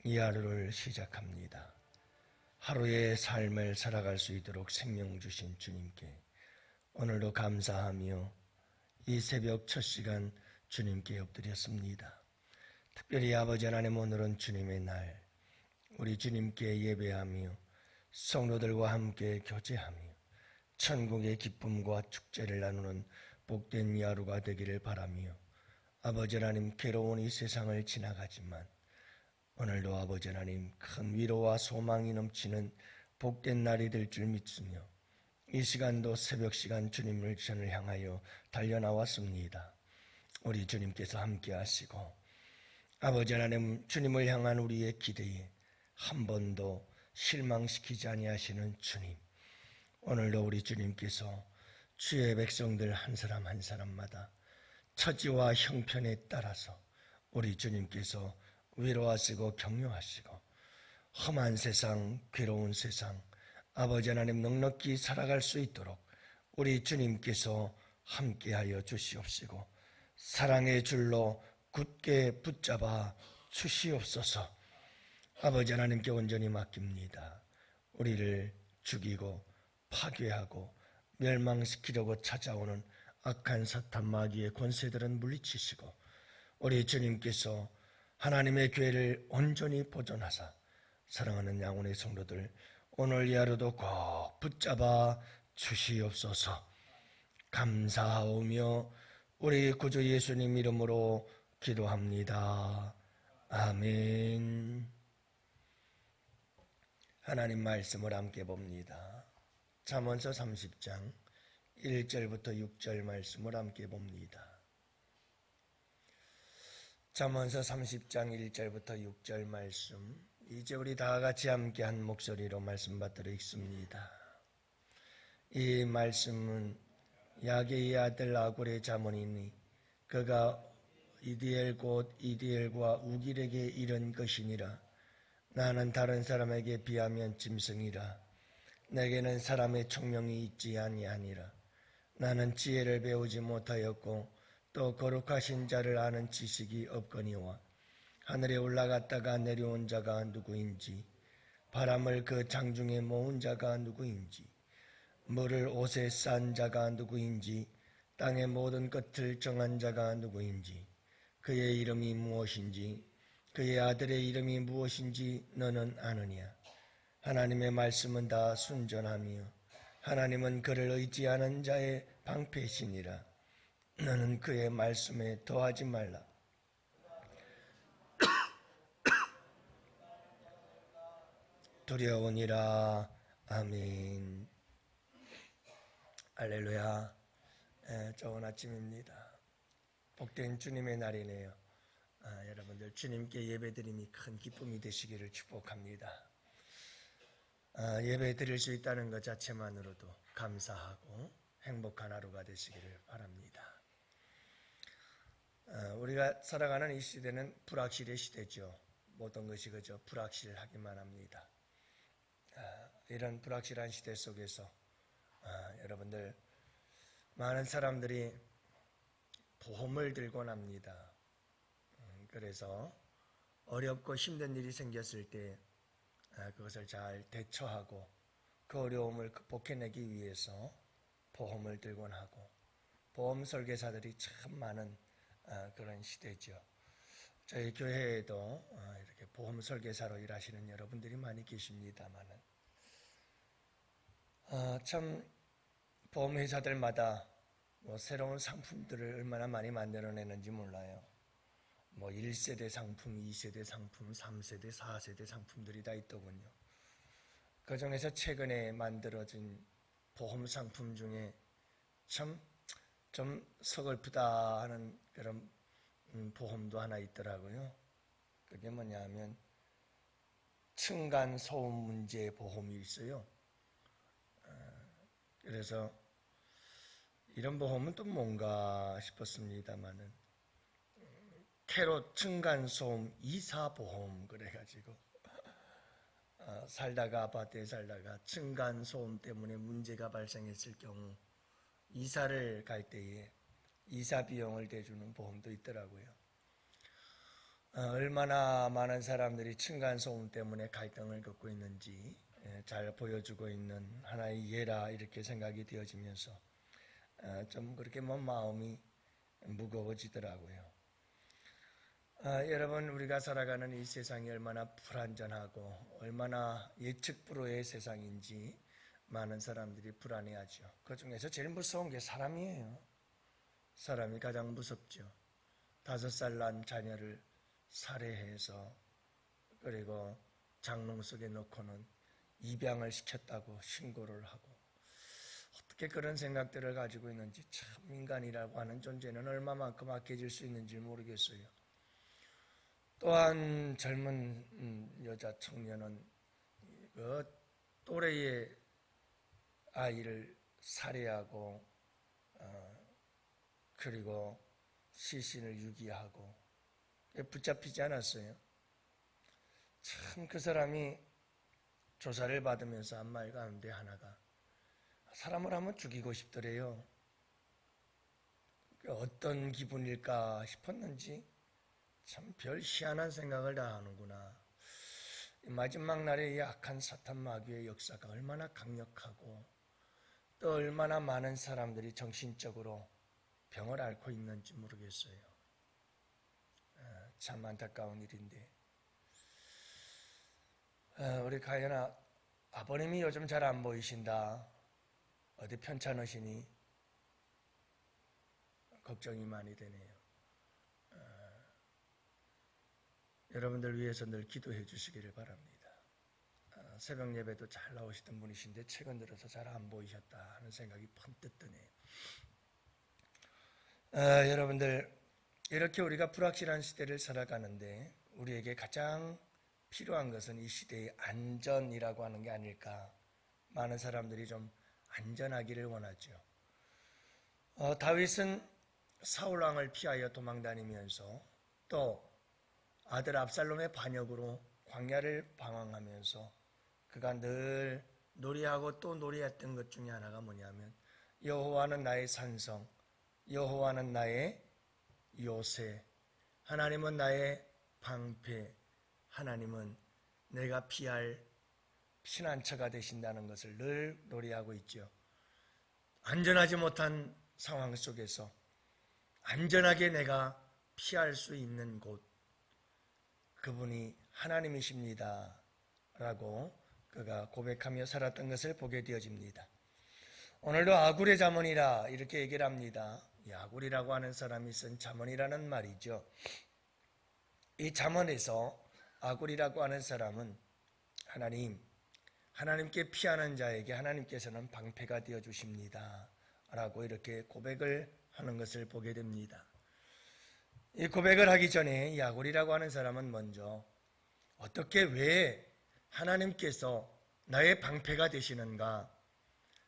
이 하루를 시작합니다. 하루의 삶을 살아갈 수 있도록 생명 주신 주님께 오늘도 감사하며 이 새벽 첫 시간 주님께 엎드렸습니다. 특별히 아버지 하나님, 오늘은 주님의 날, 우리 주님께 예배하며 성도들과 함께 교제하며 천국의 기쁨과 축제를 나누는 복된 이 하루가 되기를 바라며, 아버지 하나님, 괴로운 이 세상을 지나가지만 오늘도 아버지 하나님 큰 위로와 소망이 넘치는 복된 날이 될 줄 믿으며 이 시간도 새벽 시간 주님을 전을 향하여 달려나왔습니다. 우리 주님께서 함께 하시고 아버지 하나님, 주님을 향한 우리의 기대에 한 번도 실망시키지 아니하시는 주님, 오늘도 우리 주님께서 주의 백성들 한 사람 한 사람마다 처지와 형편에 따라서 우리 주님께서 위로하시고 격려하시고 험한 세상, 괴로운 세상 아버지 하나님 넉넉히 살아갈 수 있도록 우리 주님께서 함께하여 주시옵시고 사랑의 줄로 굳게 붙잡아 주시옵소서. 아버지 하나님께 온전히 맡깁니다. 우리를 죽이고 파괴하고 멸망시키려고 찾아오는 악한 사탄 마귀의 권세들은 물리치시고 우리 주님께서 하나님의 교회를 온전히 보존하사 사랑하는 양혼의 성도들 오늘 이 하루도 꼭 붙잡아 주시옵소서. 감사하오며 우리 구주 예수님 이름으로 기도합니다. 아멘. 하나님 말씀을 함께 봅니다. 잠언서 30장 1절부터 6절 말씀을 함께 봅니다. 잠언서 30장 1절부터 6절 말씀, 이제 우리 다 같이 함께 한 목소리로 말씀 받들어 읽습니다. 이 말씀은 야게의 아들 아굴의 잠언이니 그가 이디엘 곧 이디엘과 우길에게 이른 것이니라. 나는 다른 사람에게 비하면 짐승이라. 내게는 사람의 총명이 있지 아니하니라. 나는 지혜를 배우지 못하였고 또 거룩하신 자를 아는 지식이 없거니와 하늘에 올라갔다가 내려온 자가 누구인지 바람을 그 장중에 모은 자가 누구인지 물을 옷에 싼 자가 누구인지 땅의 모든 끝을 정한 자가 누구인지 그의 이름이 무엇인지 그의 아들의 이름이 무엇인지 너는 아느냐. 하나님의 말씀은 다 순전하며 하나님은 그를 의지하는 자의 방패시니라. 너는 그의 말씀에 더하지 말라. 두려우니라. 아멘. 할렐루야. 좋은 아침입니다. 복된 주님의 날이네요. 여러분들 주님께 예배드림이 큰 기쁨이 되시기를 축복합니다. 예배 드릴 수 있다는 것 자체만으로도 감사하고 행복한 하루가 되시기를 바랍니다. 우리가 살아가는 이 시대는 불확실의 시대죠. 모든 것이 그저 불확실하기만 합니다. 이런 불확실한 시대 속에서 여러분들 많은 사람들이 보험을 들곤 합니다. 그래서 어렵고 힘든 일이 생겼을 때 그것을 잘 대처하고 그 어려움을 극복해내기 위해서 보험을 들곤 하고 보험 설계사들이 참 많은 그런 시대죠. 저희 교회에도 이렇게 보험 설계사로 일하시는 여러분들이 많이 계십니다만은 참 보험회사들마다 새로운 상품들을 얼마나 많이 만들어내는지 몰라요. 1세대 상품, 2세대 상품, 3세대, 4세대 상품들이 다 있더군요. 그 중에서 최근에 만들어진 보험 상품 중에 참 좀 서글프다 하는 그런 보험도 하나 있더라고요. 그게 뭐냐 하면 층간 소음 문제 보험이 있어요. 그래서 이런 보험은 또 뭔가 싶었습니다만은 캐롯 층간소음 이사보험 그래가지고 살다가 아파트에 살다가 층간소음 때문에 문제가 발생했을 경우 이사를 갈 때에 이사 비용을 대주는 보험도 있더라고요. 얼마나 많은 사람들이 층간소음 때문에 갈등을 겪고 있는지 잘 보여주고 있는 하나의 예라 이렇게 생각이 되어지면서 좀 그렇게 마음이 무거워지더라고요. 여러분, 우리가 살아가는 이 세상이 얼마나 불안전하고 얼마나 예측 불허의 세상인지 많은 사람들이 불안해하죠. 그 중에서 제일 무서운 게 사람이에요. 사람이 가장 무섭죠. 5살 난 자녀를 살해해서 그리고 장롱 속에 넣고는 입양을 시켰다고 신고를 하고, 어떻게 그런 생각들을 가지고 있는지 참 인간이라고 하는 존재는 얼마만큼 악해질 수 있는지 모르겠어요. 또한 젊은 여자 청년은 그 또래의 아이를 살해하고 그리고 시신을 유기하고 붙잡히지 않았어요. 참 그 사람이 조사를 받으면서 한 말 가운데 하나가, 사람을 한번 죽이고 싶더래요. 어떤 기분일까 싶었는지 참 별 희한한 생각을 다 하는구나. 마지막 날에 이 악한 사탄 마귀의 역사가 얼마나 강력하고 또 얼마나 많은 사람들이 정신적으로 병을 앓고 있는지 모르겠어요. 참 안타까운 일인데, 우리 가연아, 아버님이 요즘 잘 안 보이신다. 어디 편찮으시니? 걱정이 많이 되네요. 여러분들 위해서 늘 기도해 주시기를 바랍니다. 새벽 예배도 잘 나오시던 분이신데 최근 들어서 잘 안 보이셨다 하는 생각이 번뜩 드네요. 여러분들, 이렇게 우리가 불확실한 시대를 살아가는데 우리에게 가장 필요한 것은 이 시대의 안전이라고 하는 게 아닐까. 많은 사람들이 좀 안전하기를 원하죠. 다윗은 사울왕을 피하여 도망다니면서 또 아들 압살롬의 반역으로 광야를 방황하면서 그가 늘 노래하고 또 노래했던 것 중에 하나가 뭐냐면, 여호와는 나의 산성, 여호와는 나의 요새, 하나님은 나의 방패, 하나님은 내가 피할 피난처가 되신다는 것을 늘 노래하고 있죠. 안전하지 못한 상황 속에서 안전하게 내가 피할 수 있는 곳, 그분이 하나님이십니다 라고 그가 고백하며 살았던 것을 보게 되어집니다. 오늘도 아굴의 잠언이라 이렇게 얘기를 합니다. 이 아굴이라고 하는 사람이 쓴 잠언이라는 말이죠. 이 잠언에서 아굴이라고 하는 사람은 하나님께 피하는 자에게 하나님께서는 방패가 되어 주십니다 라고 이렇게 고백을 하는 것을 보게 됩니다. 이 고백을 하기 전에 이 아굴이라고 하는 사람은 먼저 어떻게, 왜 하나님께서 나의 방패가 되시는가,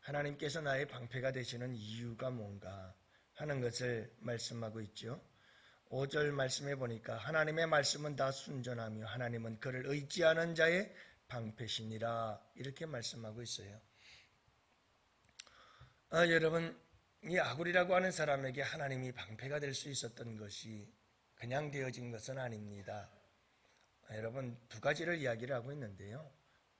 하나님께서 나의 방패가 되시는 이유가 뭔가 하는 것을 말씀하고 있죠. 5절 말씀해 보니까 하나님의 말씀은 다 순전하며 하나님은 그를 의지하는 자의 방패시니라 이렇게 말씀하고 있어요. 여러분, 이 아굴이라고 하는 사람에게 하나님이 방패가 될 수 있었던 것이 그냥 되어진 것은 아닙니다. 여러분, 두 가지를 이야기를 하고 있는데요.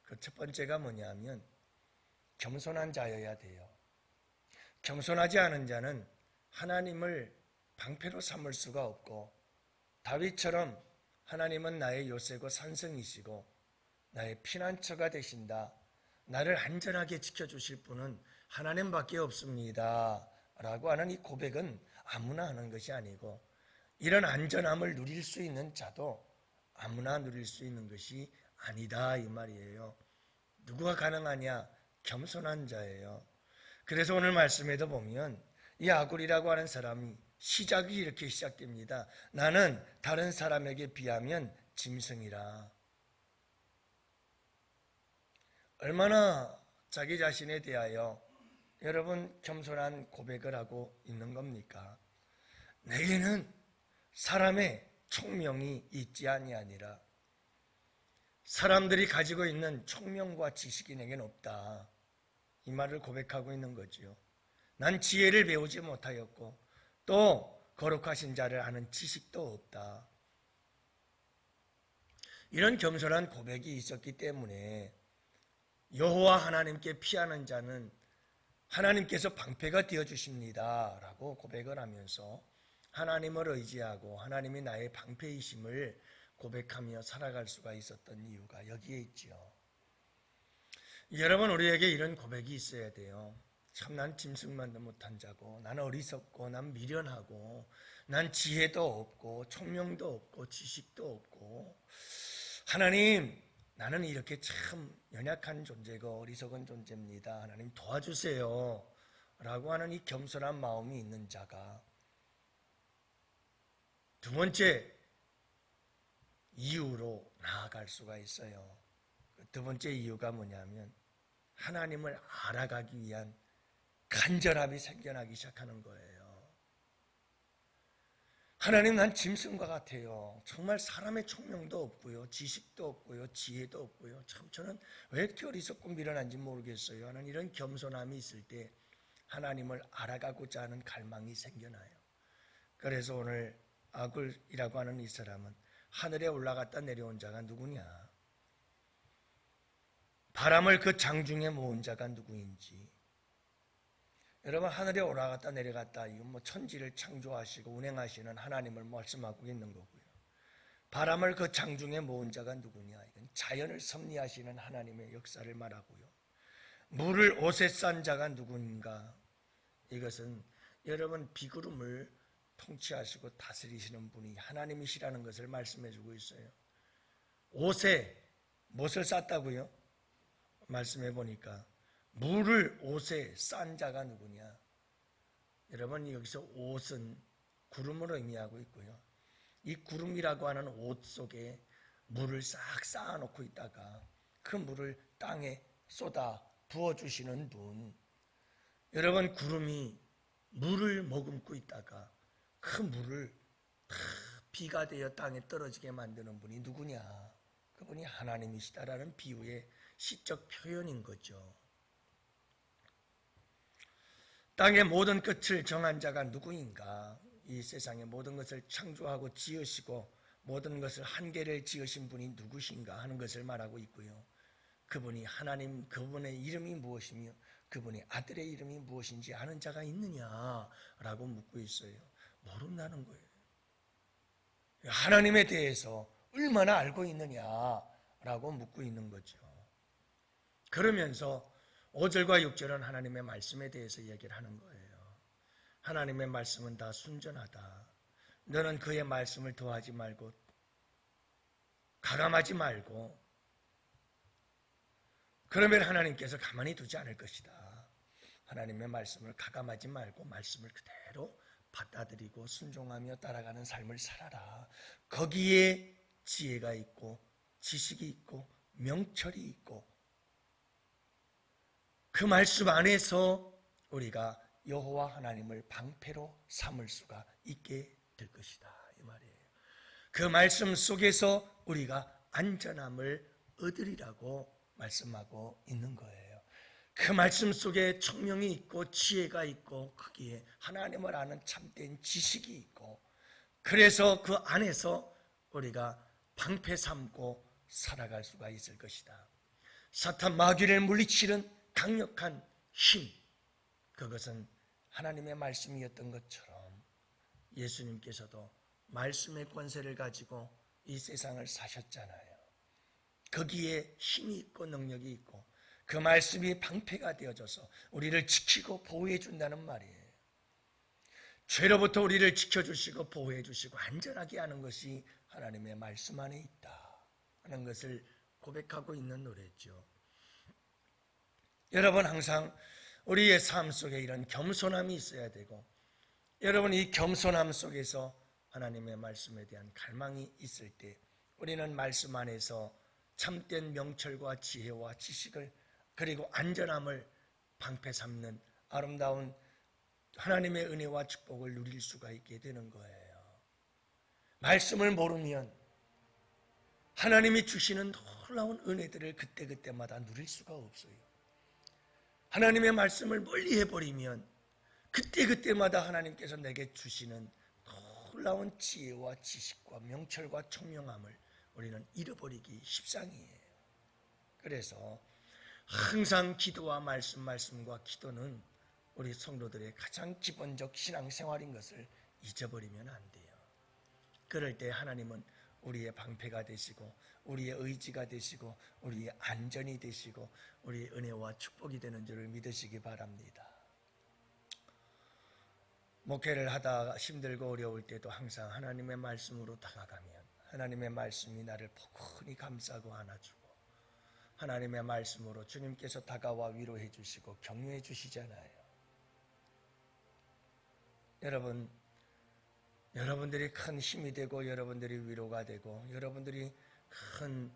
그 첫 번째가 뭐냐면 겸손한 자여야 돼요. 겸손하지 않은 자는 하나님을 방패로 삼을 수가 없고, 다윗처럼 하나님은 나의 요새고 산성이시고 나의 피난처가 되신다, 나를 안전하게 지켜주실 분은 하나님밖에 없습니다 라고 하는 이 고백은 아무나 하는 것이 아니고, 이런 안전함을 누릴 수 있는 자도 아무나 누릴 수 있는 것이 아니다 이 말이에요. 누구가 가능하냐? 겸손한 자예요. 그래서 오늘 말씀에도 보면 이 아굴이라고 하는 사람이 시작이 이렇게 시작됩니다. 나는 다른 사람에게 비하면 짐승이라. 얼마나 자기 자신에 대하여 여러분 겸손한 고백을 하고 있는 겁니까? 내게는 사람의 총명이 있지 아니하니라. 사람들이 가지고 있는 총명과 지식이 내게는 없다. 이 말을 고백하고 있는 거지요. 난 지혜를 배우지 못하였고 또 거룩하신 자를 아는 지식도 없다. 이런 겸손한 고백이 있었기 때문에 여호와 하나님께 피하는 자는 하나님께서 방패가 되어주십니다 라고 고백을 하면서 하나님을 의지하고 하나님이 나의 방패이심을 고백하며 살아갈 수가 있었던 이유가 여기에 있지요. 여러분, 우리에게 이런 고백이 있어야 돼요. 참, 난 짐승만도 못한 자고, 난 어리석고, 난 미련하고, 난 지혜도 없고, 총명도 없고, 지식도 없고, 하나님, 나는 이렇게 참 연약한 존재고 어리석은 존재입니다. 하나님 도와주세요 라고 하는 이 겸손한 마음이 있는 자가 두 번째 이유로 나아갈 수가 있어요. 두 번째 이유가 뭐냐면 하나님을 알아가기 위한 간절함이 생겨나기 시작하는 거예요. 하나님, 난 짐승과 같아요. 정말 사람의 총명도 없고요, 지식도 없고요, 지혜도 없고요. 참 저는 왜 이렇게 어리석고 미련한지 모르겠어요 하는 이런 겸손함이 있을 때 하나님을 알아가고자 하는 갈망이 생겨나요. 그래서 오늘 아굴이라고 하는 이 사람은 하늘에 올라갔다 내려온 자가 누구냐, 바람을 그 장중에 모은 자가 누구인지. 여러분, 하늘에 올라갔다 내려갔다, 이건 뭐 천지를 창조하시고 운행하시는 하나님을 말씀하고 있는 거고요. 바람을 그 장중에 모은 자가 누구냐, 이건 자연을 섭리하시는 하나님의 역사를 말하고요. 물을 옷에 싼 자가 누구인가, 이것은 여러분 비구름을 통치하시고 다스리시는 분이 하나님이시라는 것을 말씀해 주고 있어요. 옷에 무엇을 쌌다고요? 말씀해 보니까 물을 옷에 싼 자가 누구냐. 여러분, 여기서 옷은 구름을 의미하고 있고요. 이 구름이라고 하는 옷 속에 물을 싹 쌓아놓고 있다가 그 물을 땅에 쏟아 부어주시는 분. 여러분, 구름이 물을 머금고 있다가 그 물을 다 비가 되어 땅에 떨어지게 만드는 분이 누구냐. 그분이 하나님이시다라는 비유의 시적 표현인 거죠. 땅의 모든 끝을 정한 자가 누구인가? 이 세상의 모든 것을 창조하고 지으시고 모든 것을 한계를 지으신 분이 누구신가 하는 것을 말하고 있고요. 그분이 하나님, 그분의 이름이 무엇이며 그분의 아들의 이름이 무엇인지 아는 자가 있느냐라고 묻고 있어요. 모른다는 거예요. 하나님에 대해서 얼마나 알고 있느냐라고 묻고 있는 거죠. 그러면서 5절과 6절은 하나님의 말씀에 대해서 얘기를 하는 거예요. 하나님의 말씀은 다 순전하다. 너는 그의 말씀을 더하지 말고 가감하지 말고, 그러면 하나님께서 가만히 두지 않을 것이다. 하나님의 말씀을 가감하지 말고 말씀을 그대로 받아들이고 순종하며 따라가는 삶을 살아라. 거기에 지혜가 있고 지식이 있고 명철이 있고 그 말씀 안에서 우리가 여호와 하나님을 방패로 삼을 수가 있게 될 것이다, 이 말이에요. 그 말씀 속에서 우리가 안전함을 얻으리라고 말씀하고 있는 거예요. 그 말씀 속에 총명이 있고 지혜가 있고 거기에 하나님을 아는 참된 지식이 있고, 그래서 그 안에서 우리가 방패 삼고 살아갈 수가 있을 것이다. 사탄 마귀를 물리치는 강력한 힘, 그것은 하나님의 말씀이었던 것처럼 예수님께서도 말씀의 권세를 가지고 이 세상을 사셨잖아요. 거기에 힘이 있고 능력이 있고 그 말씀이 방패가 되어져서 우리를 지키고 보호해 준다는 말이에요. 죄로부터 우리를 지켜주시고 보호해 주시고 안전하게 하는 것이 하나님의 말씀 안에 있다 하는 것을 고백하고 있는 노래죠. 여러분, 항상 우리의 삶 속에 이런 겸손함이 있어야 되고, 여러분 이 겸손함 속에서 하나님의 말씀에 대한 갈망이 있을 때 우리는 말씀 안에서 참된 명철과 지혜와 지식을 그리고 안전함을 방패 삼는 아름다운 하나님의 은혜와 축복을 누릴 수가 있게 되는 거예요. 말씀을 모르면 하나님이 주시는 놀라운 은혜들을 그때그때마다 누릴 수가 없어요. 하나님의 말씀을 멀리 해버리면 그때그때마다 하나님께서 내게 주시는 놀라운 지혜와 지식과 명철과 총명함을 우리는 잃어버리기 십상이에요. 그래서 항상 기도와 말씀과 기도는 우리 성도들의 가장 기본적 신앙생활인 것을 잊어버리면 안 돼요. 그럴 때 하나님은 우리의 방패가 되시고 우리의 의지가 되시고 우리의 안전이 되시고 우리의 은혜와 축복이 되는 줄을 믿으시기 바랍니다. 목회를 하다가 힘들고 어려울 때도 항상 하나님의 말씀으로 다가가면 하나님의 말씀이 나를 포근히 감싸고 안아주고 하나님의 말씀으로 주님께서 다가와 위로해 주시고 격려해 주시잖아요. 여러분들이 큰 힘이 되고 여러분들이 위로가 되고 여러분들이 큰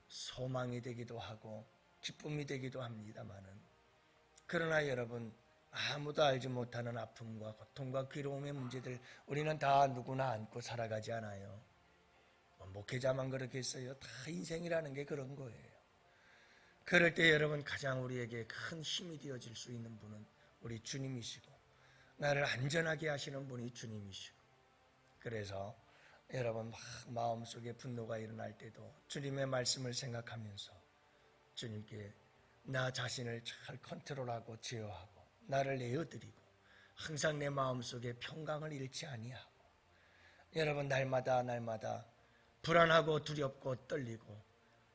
소망이 되기도 하고 기쁨이 되기도 합니다마는, 그러나 여러분, 아무도 알지 못하는 아픔과 고통과 괴로움의 문제들 우리는 다 누구나 안고 살아가지 않아요. 목회자만 그렇겠어요? 다 인생이라는 게 그런 거예요. 그럴 때 여러분, 가장 우리에게 큰 힘이 되어질 수 있는 분은 우리 주님이시고 나를 안전하게 하시는 분이 주님이시고, 그래서 여러분 마음속에 분노가 일어날 때도 주님의 말씀을 생각하면서 주님께 나 자신을 잘 컨트롤하고 제어하고 나를 내어드리고 항상 내 마음속에 평강을 잃지 아니하고, 여러분 날마다 불안하고 두렵고 떨리고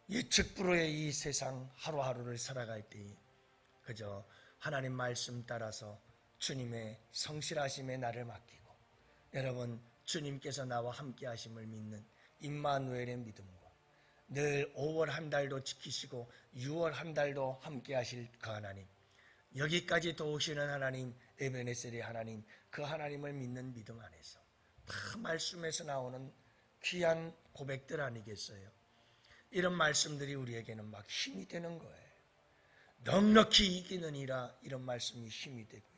예측 불허의 이 세상 하루하루를 살아갈 때 그저 하나님 말씀 따라서 주님의 성실하심에 나를 맡기고 여러분 주님께서 나와 함께 하심을 믿는 임마누엘의 믿음과 늘 5월 한 달도 지키시고 6월 한 달도 함께 하실 그 하나님, 여기까지 도우시는 하나님, 에베네셀의 하나님, 그 하나님을 믿는 믿음 안에서 다 말씀에서 나오는 귀한 고백들 아니겠어요? 이런 말씀들이 우리에게는 막 힘이 되는 거예요. 넉넉히 이기느니라, 이런 말씀이 힘이 되고요.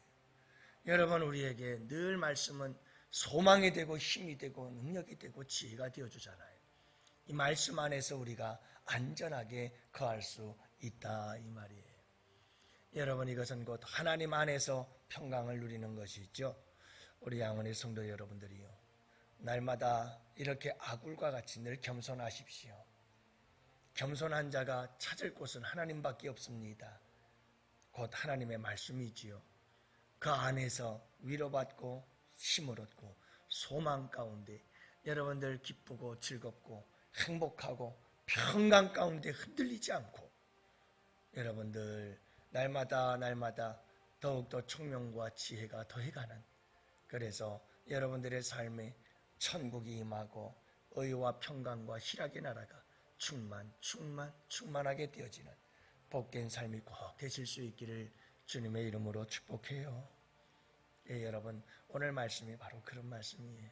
여러분, 우리에게 늘 말씀은 소망이 되고 힘이 되고 능력이 되고 지혜가 되어주잖아요. 이 말씀 안에서 우리가 안전하게 거할 수 있다, 이 말이에요. 여러분, 이것은 곧 하나님 안에서 평강을 누리는 것이죠. 우리 양원의 성도 여러분들이요, 날마다 이렇게 아굴과 같이 늘 겸손하십시오. 겸손한 자가 찾을 곳은 하나님밖에 없습니다. 곧 하나님의 말씀이지요. 그 안에서 위로받고 힘을 얻고 소망 가운데 여러분들 기쁘고 즐겁고 행복하고 평강 가운데 흔들리지 않고 여러분들 날마다 더욱더 총명과 지혜가 더해가는, 그래서 여러분들의 삶에 천국이 임하고 의와 평강과 희락의 나라가 충만하게 되어지는 복된 삶이 꼭 되실 수 있기를 주님의 이름으로 축복해요. 예, 여러분, 오늘 말씀이 바로 그런 말씀이에요.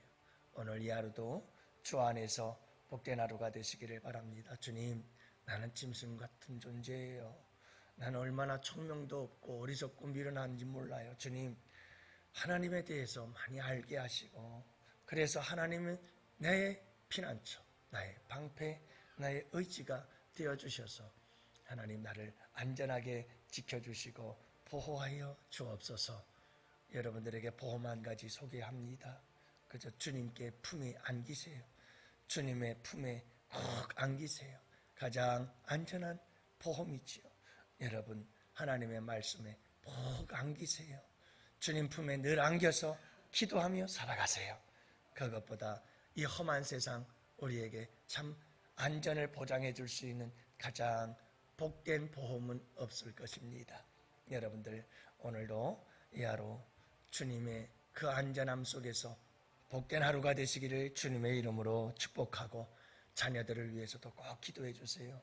오늘 이 하루도 주 안에서 복된 하루가 되시기를 바랍니다. 주님, 나는 짐승 같은 존재예요. 나는 얼마나 총명도 없고 어리석고 미련한지 몰라요. 주님, 하나님에 대해서 많이 알게 하시고, 그래서 하나님은 나의 피난처, 나의 방패, 나의 의지가 되어주셔서 하나님 나를 안전하게 지켜주시고 보호하여 주옵소서. 여러분들에게 보험 한 가지 소개합니다. 그저 주님께 품에 안기세요. 주님의 품에 꼭 안기세요. 가장 안전한 보험이지요. 여러분, 하나님의 말씀에 꼭 안기세요. 주님 품에 늘 안겨서 기도하며 살아가세요. 그것보다 이 험한 세상 우리에게 참 안전을 보장해 줄 수 있는 가장 복된 보험은 없을 것입니다. 여러분들, 오늘도 이 하루 주님의 그 안전함 속에서 복된 하루가 되시기를 주님의 이름으로 축복하고, 자녀들을 위해서도 꼭 기도해 주세요.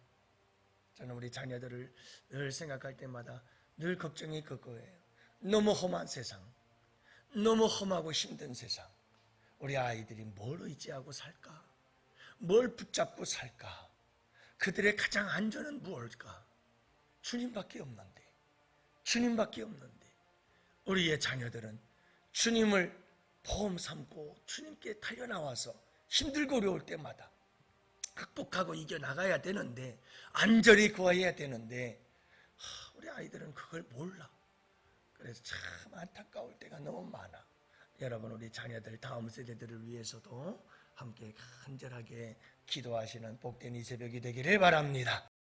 저는 우리 자녀들을 늘 생각할 때마다 늘 걱정이 그거예요. 너무 험한 세상, 너무 험하고 힘든 세상, 우리 아이들이 뭘 의지하고 살까? 뭘 붙잡고 살까? 그들의 가장 안전은 무엇일까? 주님밖에 없는데 우리의 자녀들은 주님을 보험 삼고 주님께 달려나와서 힘들고 어려울 때마다 극복하고 이겨나가야 되는데, 안전히 구해야 되는데 우리 아이들은 그걸 몰라. 그래서 참 안타까울 때가 너무 많아. 여러분, 우리 자녀들 다음 세대들을 위해서도 함께 간절하게 기도하시는 복된 이 새벽이 되기를 바랍니다.